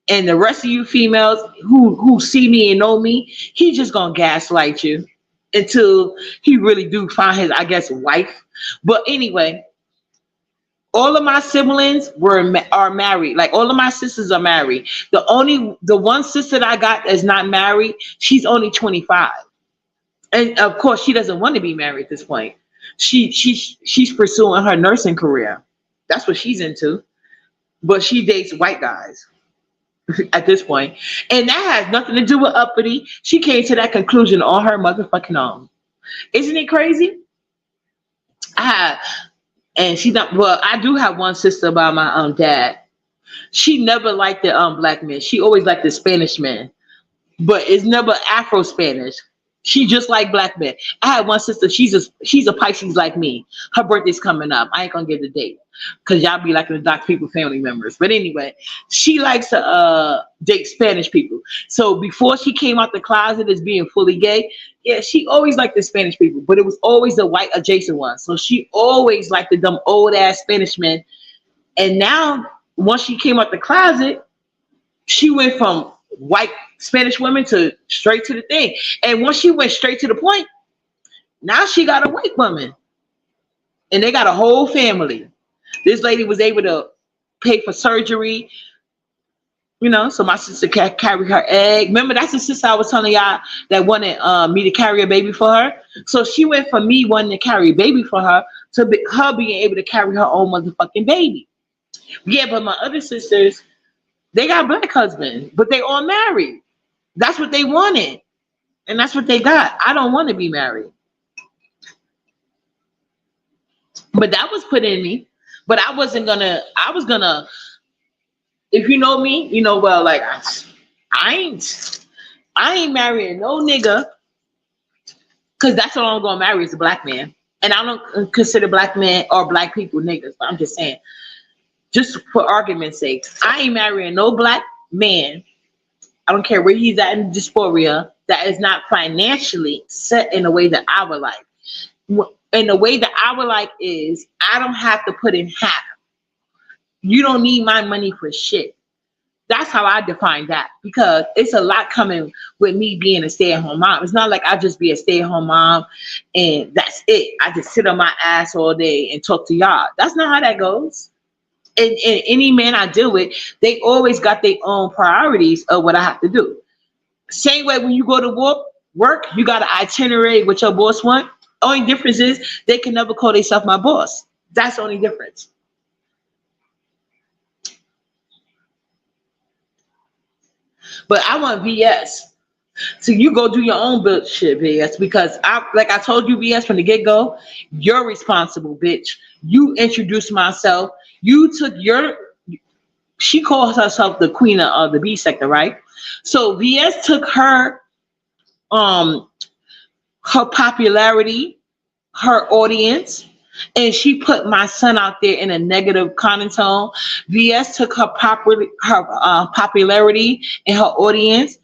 And the rest of you females who see me and know me, he just gonna gaslight you until he really do find his, I guess, wife. But anyway, all of my siblings are married. Like, all of my sisters are married. The one sister that I got that's not married, she's only 25. And of course, she doesn't want to be married at this point. She's pursuing her nursing career. That's what she's into. But she dates white guys at this point. And that has nothing to do with uppity. She came to that conclusion on her motherfucking own. Isn't it crazy? And she not, well, I do have one sister by my dad. She never liked the black men. She always liked the Spanish men. but it's never Afro Spanish. She just like black men. I had one sister. She's a Pisces like me. Her birthday's coming up. I ain't gonna get the date because y'all be like the dark people family members. But anyway, she likes to date Spanish people. So before she came out the closet as being fully gay, yeah, she always liked the Spanish people, but it was always the white adjacent ones. So she always liked the dumb old ass Spanish men. And now once she came out the closet, she went from white Spanish women to straight to the thing. And once she went straight to the point, now she got a white woman. And they got a whole family. This lady was able to pay for surgery, so my sister can carry her egg. Remember, that's the sister I was telling y'all that wanted me to carry a baby for her. So she went from me wanting to carry a baby for her to her being able to carry her own motherfucking baby. Yeah, but my other sisters, they got black husbands, but they all married. That's what they wanted. And that's what they got. I don't want to be married. But that was put in me. But I was gonna, if you know me, well, like I ain't marrying no nigga, because that's all I'm gonna marry is a black man. And I don't consider black men or black people niggas, but I'm just saying, just for argument's sake, I ain't marrying no black man. I don't care where he's at in dysphoria, that is not financially set in a way that I would like. And the way that I would like is I don't have to put in half. You don't need my money for shit. That's how I define that, because it's a lot coming with me being a stay-at-home mom. It's not like I just be a stay-at-home mom and that's it. I just sit on my ass all day and talk to y'all. That's not how that goes. And any man I deal with, they always got their own priorities of what I have to do. Same way when you go to work, you got an itinerary what your boss want. Only difference is they can never call themselves my boss. That's the only difference. But I want VS. So you go do your own bullshit, VS, because like I told you, VS, from the get-go, you're responsible, bitch. You introduced myself. You took she calls herself the queen of the B sector, right? So VS took her popularity, her audience, and she put my son out there in a negative connotation. VS took her popularity and her audience,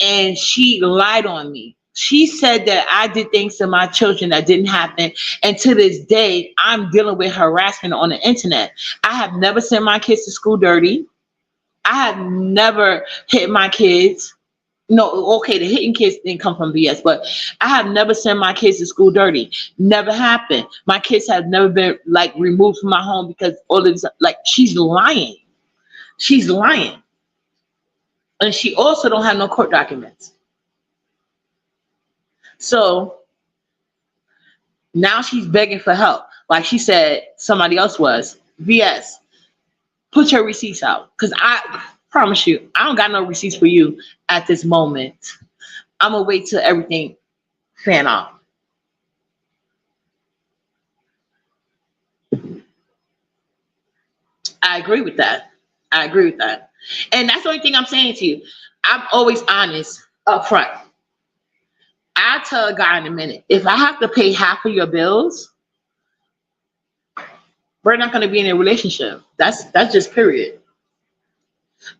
and she lied on me. She said that I did things to my children that didn't happen. And to this day, I'm dealing with harassment on the internet. I have never sent my kids to school dirty. I have never hit my kids. No, okay, the hitting kids didn't come from BS, but I have never sent my kids to school dirty. Never happened. My kids have never been like removed from my home because all of this, like, she's lying. She's lying. And she also don't have no court documents. So now she's begging for help. Like she said somebody else was. VS, put your receipts out. Because I promise you, I don't got no receipts for you at this moment. I'm going to wait till everything fan out. I agree with that. I agree with that. And that's the only thing I'm saying to you. I'm always honest up front. I'll tell a guy in a minute, if I have to pay half of your bills, we're not going to be in a relationship. That's just period.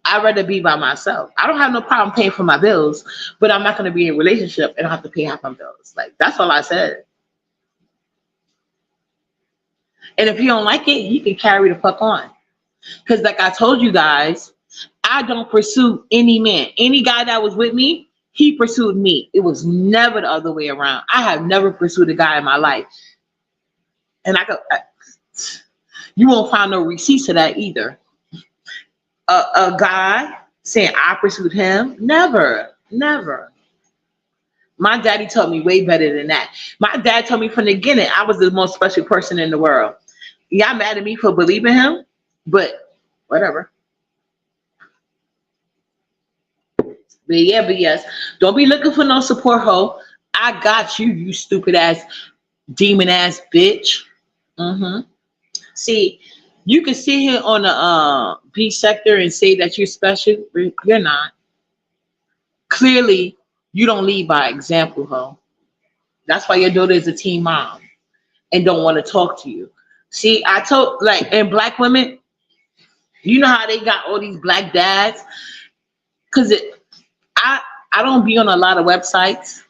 I'd rather be by myself. I don't have no problem paying for my bills, but I'm not going to be in a relationship and I have to pay half my bills. Like, that's all I said. And if you don't like it, you can carry the fuck on. Because like I told you guys, I don't pursue any man. Any guy that was with me, he pursued me. It was never the other way around. I have never pursued a guy in my life. And you won't find no receipts of that either. A guy saying I pursued him, never. My daddy told me way better than that. My dad told me from the beginning I was the most special person in the world. Y'all mad at me for believing him, but whatever. But yes, don't be looking for no support, hoe. I got you, you stupid ass, demon ass bitch. See, you can sit here on the B sector and say that you're special, but you're not. Clearly, you don't lead by example, ho. That's why your daughter is a teen mom and don't want to talk to you. See, I told like and black women, you know how they got all these black dads? Cause I I don't be on a lot of websites.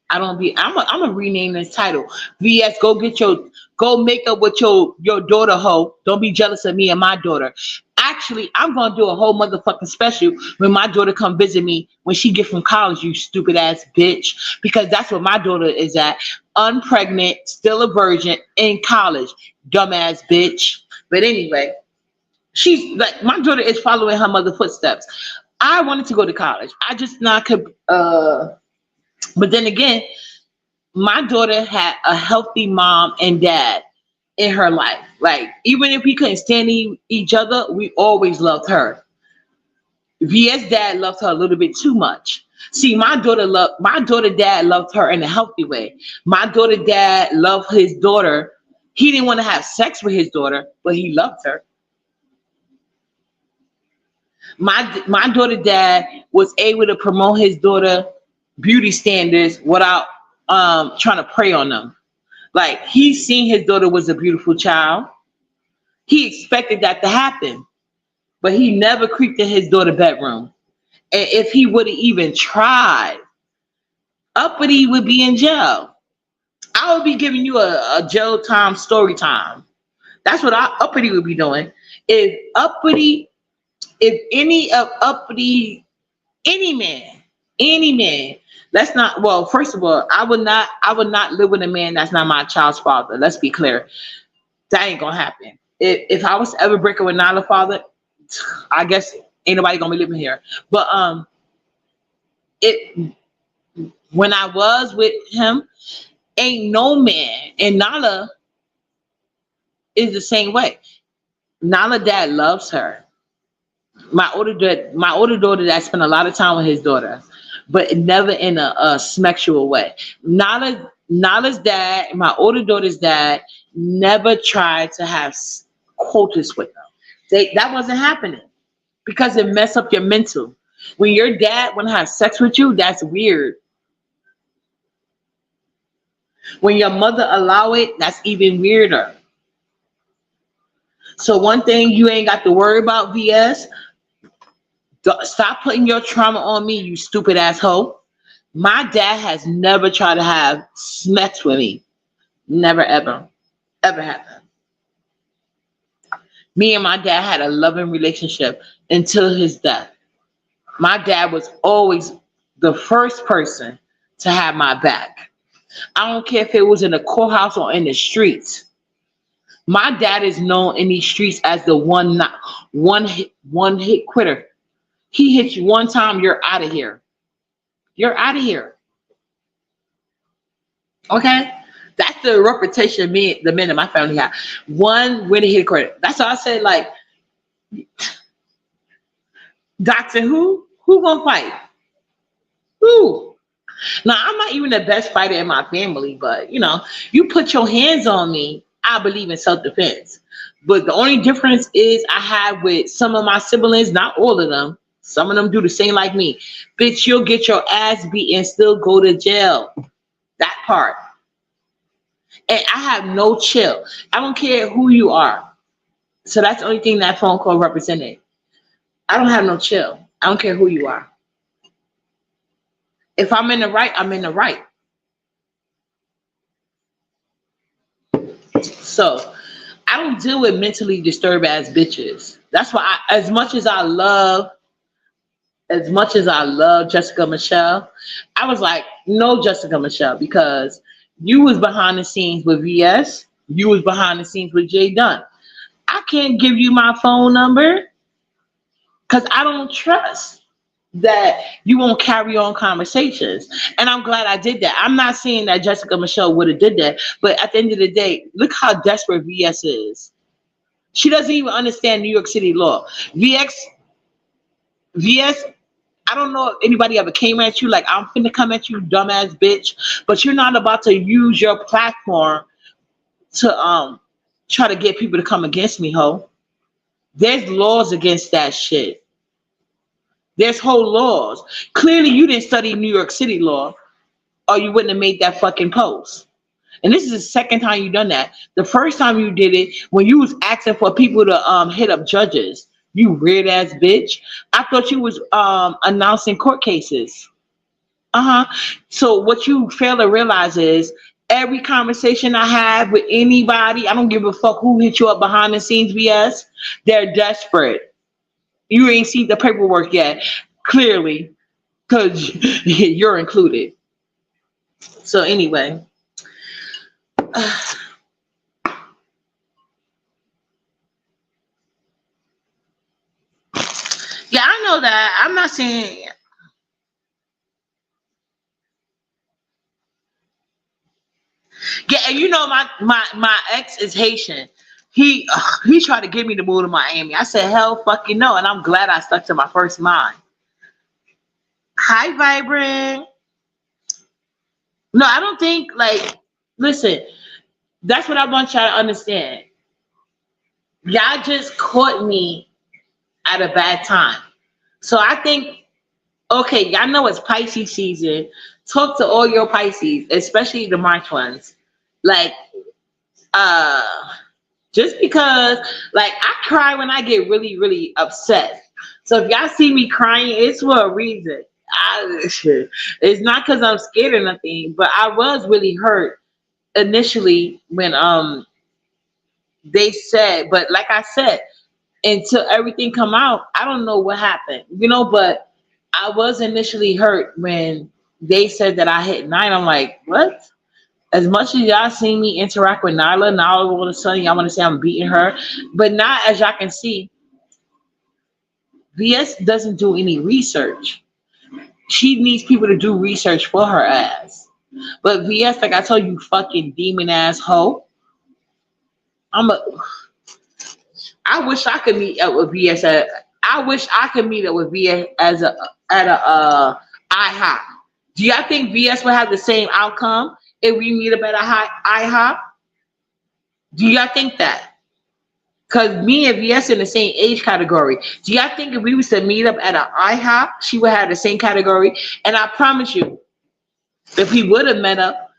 I don't be. I'm gonna rename this title. VS, go make up with your daughter, ho. Don't be jealous of me and my daughter. Actually, I'm gonna do a whole motherfucking special when my daughter come visit me when she get from college. You stupid ass bitch, because that's what my daughter is at. Unpregnant, still a virgin in college. Dumbass bitch. But anyway, she's like my daughter is following her mother footsteps. I wanted to go to college. I just not could. But then again, my daughter had a healthy mom and dad in her life. Like, even if we couldn't stand each other, we always loved her. VS dad loved her a little bit too much. See, my daughter dad loved her in a healthy way. My daughter dad loved his daughter. He didn't want to have sex with his daughter, but he loved her. My daughter dad was able to promote his daughter beauty standards without trying to prey on them. Like, he seen his daughter was a beautiful child. He expected that to happen, but he never creeped in his daughter's bedroom. And if he would have even tried, Uppity would be in jail. I would be giving you a jail time story time. That's what Uppity would be doing. If any of Uppity, any man, let's not. Well, first of all, I would not live with a man that's not my child's father. Let's be clear, that ain't gonna happen. If I was to ever break up with Nyla's father, I guess ain't nobody gonna be living here. But it when I was with him, ain't no man, and Nyla is the same way. Nyla dad loves her. My older daughter that spent a lot of time with his daughter, but never in a sexual way. Nala's dad, my older daughter's dad, never tried to have quotas with them. That wasn't happening because it messed up your mental. When your dad want to have sex with you, that's weird. When your mother allow it, that's even weirder. So one thing you ain't got to worry about, VS. Stop putting your trauma on me, you stupid asshole. My dad has never tried to have sex with me. Never, ever. Ever happened. Me and my dad had a loving relationship until his death. My dad was always the first person to have my back. I don't care if it was in the courthouse or in the streets. My dad is known in these streets as the one hit quitter. He hits you one time, you're out of here. You're out of here. Okay? That's the reputation the men in my family have. One winner hit quitter. That's why I said, like, Doctor who gonna fight? Who? Now, I'm not even the best fighter in my family, but, you put your hands on me, I believe in self-defense. But the only difference is I have with some of my siblings, not all of them. Some of them do the same like me. Bitch, you'll get your ass beat and still go to jail. That part. And I have no chill. I don't care who you are. So that's the only thing that phone call represented. I don't have no chill. I don't care who you are. If I'm in the right, I'm in the right. So I don't deal with mentally disturbed ass bitches. That's why as much as I love Jessica Michelle, I was like, no, Jessica Michelle, because you was behind the scenes with VS, you was behind the scenes with Jay Dunn. I can't give you my phone number because I don't trust that you won't carry on conversations. And I'm glad I did that. I'm not saying that Jessica Michelle would have did that, but at the end of the day, look how desperate VS is. She doesn't even understand New York City law. VS, I don't know if anybody ever came at you like, I'm finna come at you, dumbass bitch, but you're not about to use your platform to try to get people to come against me, ho. There's laws against that shit. There's whole laws. Clearly, you didn't study New York City law, or you wouldn't have made that fucking post. And this is the second time you done that. The first time you did it, when you was asking for people to hit up judges, you weird ass bitch. I thought you was announcing court cases. So what you fail to realize is every conversation I have with anybody, I don't give a fuck who hit you up behind the scenes, BS. They're desperate. You ain't seen the paperwork yet, clearly, because you're included. So anyway. Yeah, I know that. I'm not saying. Yeah, and you know my ex is Haitian. He tried to get me to move to Miami. I said hell fucking no, and I'm glad I stuck to my first mind. Hi, Vibrant. No, I don't think like. Listen, that's what I want y'all to understand. Y'all just caught me at a bad time. So I think, okay, y'all know it's Pisces season. Talk to all your Pisces, especially the March ones. Like, uh, just because, like, I cry when I get really, really upset. So if y'all see me crying, it's for a reason. It's not because I'm scared or nothing, but I was really hurt initially when they said, but like I said, until everything come out, I don't know what happened, but I was initially hurt when they said that I hit nine. I'm like, what? As much as y'all seen me interact with Nyla, now all of a sudden y'all want to say I'm beating her. But now, as y'all can see, VS doesn't do any research. She needs people to do research for her ass. But VS, like I told you, fucking demon ass hoe. I wish I could meet up with VS. I wish I could meet up with VS at a IHOP. Do y'all think VS will have the same outcome if we meet up at a IHOP? Do y'all think that? Because me and VS in the same age category. Do y'all think if we was to meet up at an IHOP, she would have the same category? And I promise you, if we would have met up,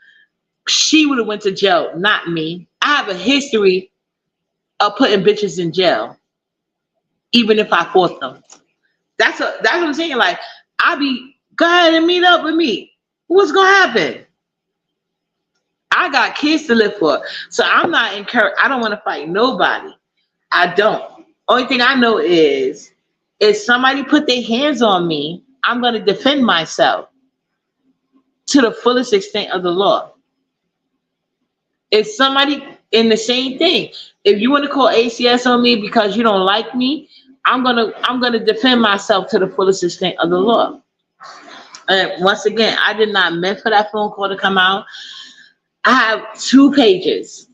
she would have went to jail, not me. I have a history of putting bitches in jail, even if I fought them. That's what I'm saying. Like, go ahead and meet up with me. What's gonna happen? I got kids to live for, so I'm not encouraged. I don't want to fight nobody. I don't. Only thing I know is, if somebody put their hands on me, I'm gonna defend myself to the fullest extent of the law. If somebody in the same thing, if you want to call ACS on me because you don't like me, I'm gonna defend myself to the fullest extent of the law. And once again, I did not meant for that phone call to come out. I have 2 pages,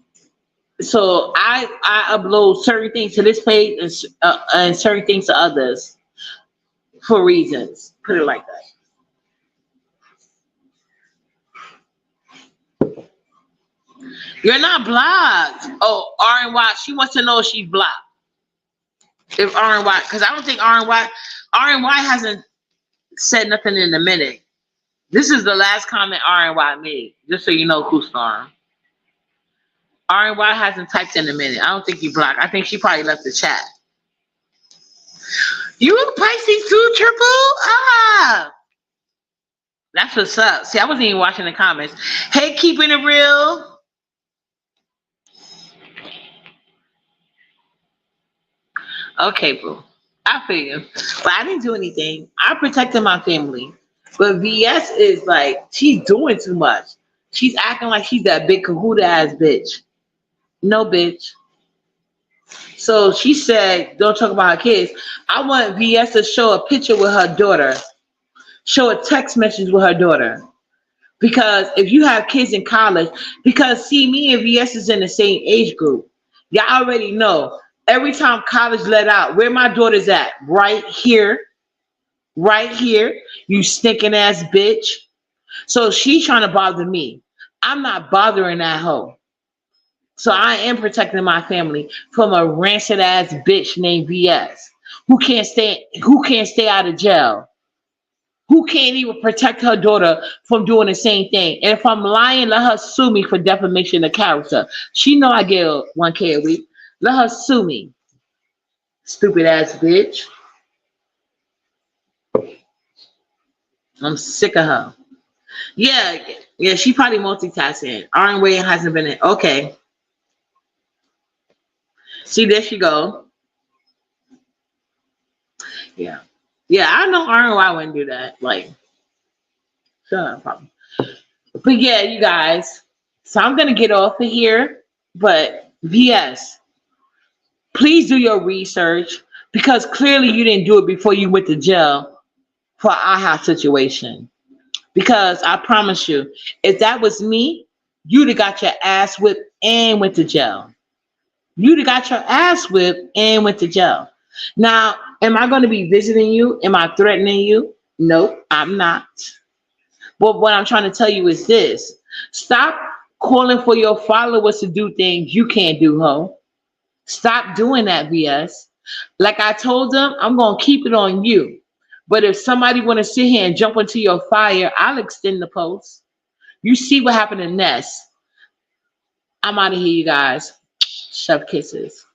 so I upload certain things to this page and certain things to others for reasons. Put it like that. You're not blocked. Oh, RNY. She wants to know if she's blocked. If RNY, because I don't think RNY hasn't said nothing in a minute. This is the last comment RNY made, just so you know, Kustar. RNY hasn't typed in a minute. I don't think you blocked. I think she probably left the chat. You a Pisces too, Triple? Ah, that's what's up. See, I wasn't even watching the comments. Hey, keeping it real. Okay, bro. I feel you. But I didn't do anything. I protected my family. But VS is like, she's doing too much. She's acting like she's that big Kahuna ass bitch. No, bitch. So she said, don't talk about her kids. I want VS to show a picture with her daughter. Show a text message with her daughter. Because if you have kids in college, because see, me and VS is in the same age group. Y'all already know. Every time college let out, where my daughter's at? Right here. Right here. You stinking ass bitch. So she's trying to bother me. I'm not bothering that hoe. So I am protecting my family from a rancid ass bitch named VS, who can't stay out of jail, who can't even protect her daughter from doing the same thing. And if I'm lying, let her sue me for defamation of character. She know I get 1K a week. Let her sue me. Stupid ass bitch. I'm sick of her. Yeah, yeah, she probably multitasking. Iron Way hasn't been in. Okay. See, there she go. Yeah. Yeah, I know ROI wouldn't do that. Like, shut up, probably. But yeah, you guys. So I'm gonna get off of here. But VS, please do your research because clearly you didn't do it before you went to jail for AHA situation. Because I promise you, if that was me, you'd have got your ass whipped and went to jail. You'd have got your ass whipped and went to jail. Now, am I going to be visiting you? Am I threatening you? Nope, I'm not. But what I'm trying to tell you is this. Stop calling for your followers to do things you can't do, ho. Stop doing that, VS. Like I told them, I'm going to keep it on you. But if somebody want to sit here and jump into your fire, I'll extend the post. You see what happened to Ness. I'm out of here, you guys. Chef kisses.